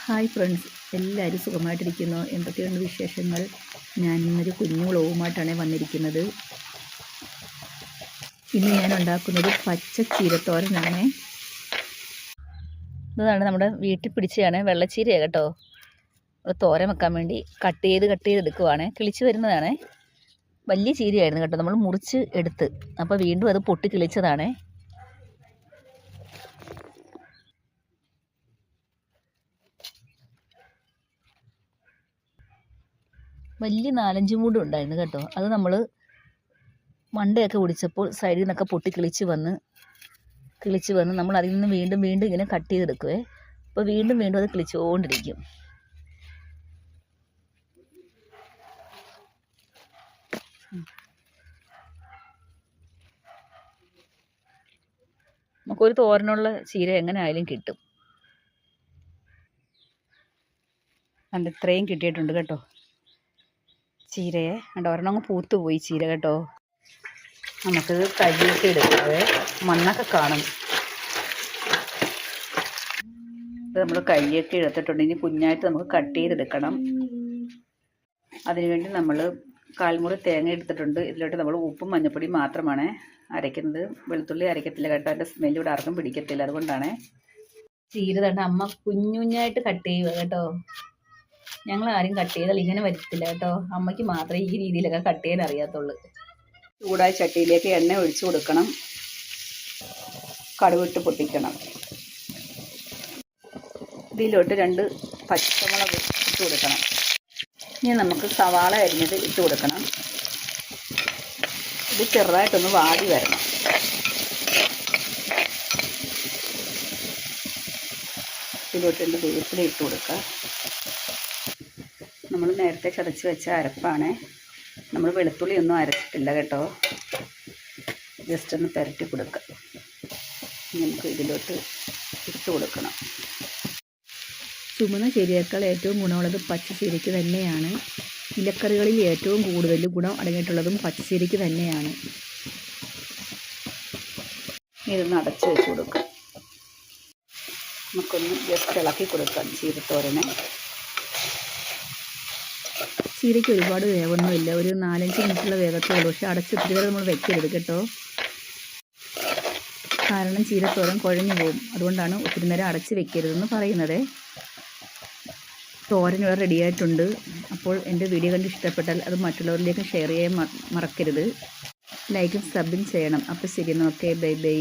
Hi friends, എല്ലാവരും സുഖമായിട്ടിരിക്കുന്നു. എന്തൊക്കെയുണ്ട് വിശേഷങ്ങൾ? ഞാൻ ഇന്നൊരു കുഞ്ഞു വ്ളോഗുമായിട്ടാണ് വന്നിരിക്കുന്നത്. ഇന്ന് ഞാൻ ഉണ്ടാക്കുന്നത് പച്ച ചീരത്തോരനാണ്. ഇതാണ് നമ്മുടെ വീട്ടിൽ പിടിച്ചതാണ്, വെള്ളച്ചീരയാണ് കേട്ടോ. തോരൻ വെക്കാൻ വേണ്ടി കട്ട് ചെയ്ത് എടുക്കുവാണ്. കിളിച്ച് വരുന്നതാണ്. വലിയ ചീരയായിരുന്നു കേട്ടോ, നമ്മൾ മുറിച്ച് എടുത്ത്. അപ്പോൾ വീണ്ടും അത് പൊട്ടി കിളിച്ചതാണ്. വലിയ 4-5 മൂടും ഉണ്ടായിരുന്നു കേട്ടോ. അത് നമ്മൾ മണ്ടയൊക്കെ ഒടിച്ചപ്പോൾ സൈഡിൽ നിന്നൊക്കെ പൊട്ടി കിളിച്ച് വന്ന് നമ്മൾ അതിൽ നിന്ന് വീണ്ടും ഇങ്ങനെ കട്ട് ചെയ്തെടുക്കുവേ. അപ്പോൾ വീണ്ടും അത് കിളിച്ചുകൊണ്ടിരിക്കും. നമുക്കൊരു തോരനുള്ള ചീര എങ്ങനെ ആയാലും കിട്ടും. കണ്ട് ഇത്രയും കിട്ടിയിട്ടുണ്ട് കേട്ടോ ചീരയെ. കണ്ടോ, ഒരെണ്ണം പൂത്ത് പോയി ചീര കേട്ടോ. നമുക്കിത് കരിയൊക്കെ എടുക്കാതെ മണ്ണൊക്കെ കാണും. ഇത് നമ്മൾ കരിയൊക്കെ എടുത്തിട്ടുണ്ട്. ഇനി കുഞ്ഞായിട്ട് നമുക്ക് കട്ട് ചെയ്തെടുക്കണം. അതിനുവേണ്ടി നമ്മൾ 1/4 മുറി തേങ്ങ എടുത്തിട്ടുണ്ട്. ഇതിലോട്ട് നമ്മൾ ഉപ്പും മഞ്ഞൾപ്പൊടിയും മാത്രമാണ് അരയ്ക്കുന്നത്. വെളുത്തുള്ളി അരയ്ക്കത്തില്ല കേട്ടോ, അതിൻ്റെ സ്മെല്ല് ഇവിടെ ആർക്കും പിടിക്കത്തില്ല. അതുകൊണ്ടാണ്. ചീര തന്നെ അമ്മ കുഞ്ഞായിട്ട് കട്ട് ചെയ്യുക കേട്ടോ. ഞങ്ങൾ ആരും കട്ട് ചെയ്താൽ ഇങ്ങനെ വരത്തില്ല കേട്ടോ. അമ്മയ്ക്ക് മാത്രമേ ഈ രീതിയിലൊക്കെ കട്ട് ചെയ്യാൻ അറിയാത്തുള്ളൂ. ചൂടായ ചട്ടിയിലേക്ക് എണ്ണ ഒഴിച്ചു കൊടുക്കണം. കടുവിട്ട് പൊട്ടിക്കണം. ഇതിലോട്ട് 2 പച്ചമുളക് ഇട്ട് കൊടുക്കണം. ഇനി നമുക്ക് സവാള അരിഞ്ഞത് ഇട്ട് കൊടുക്കണം. ഇത് ചെറുതായിട്ടൊന്ന് വാടി വരണം. ഇതിലോട്ട് 2 വേപ്പില ഇട്ട് കൊടുക്കുക. നമ്മൾ നേരത്തെ ചതച്ച് വെച്ച അരപ്പാണ്. നമ്മൾ വെളുത്തുള്ളി ഒന്നും അരച്ചിട്ടില്ല കേട്ടോ. ജസ്റ്റ് ഒന്ന് പുരട്ടി കൊടുക്കുക. നമുക്ക് ഇതിലോട്ട് ഇട്ട് കൊടുക്കണം. ചുമന്ന ചീരയേക്കാൾ ഏറ്റവും ഗുണമുള്ളത് പച്ചച്ചീരയ്ക്ക് തന്നെയാണ്. ഇലക്കറികളിൽ ഏറ്റവും കൂടുതൽ ഗുണം അടങ്ങിയിട്ടുള്ളതും പച്ചച്ചീരയ്ക്ക് തന്നെയാണ്. ഇതൊന്ന് അടച്ച് വെച്ച് കൊടുക്കുക. നമുക്കൊന്ന് ജസ്റ്റ് ഇളക്കി കൊടുക്കാം ചീരത്തോരനെ. ചീരയ്ക്ക് ഒരുപാട് വേവൊന്നുമില്ല, ഒരു 4-5 മിനിറ്റുള്ള വേഗത്തേ ഉള്ളൂ. പക്ഷെ അടച്ചിട്ട് വരെ നമ്മൾ വെക്കരുത് കേട്ടോ. കാരണം ചീരത്തോരൻ കുഴഞ്ഞു പോകും. അതുകൊണ്ടാണ് ഒത്തിരി നേരം അടച്ച് വെക്കരുതെന്ന് പറയുന്നത്. തോരൻ ഇവിടെ റെഡിയായിട്ടുണ്ട്. അപ്പോൾ എൻ്റെ വീഡിയോ കണ്ട് ഇഷ്ടപ്പെട്ടാൽ അത് മറ്റുള്ളവരിലേക്ക് ഷെയർ ചെയ്യാൻ മറക്കരുത്. ലൈക്കും സബും ചെയ്യണം. അപ്പോൾ ശരി, ഓക്കെ, ബൈ.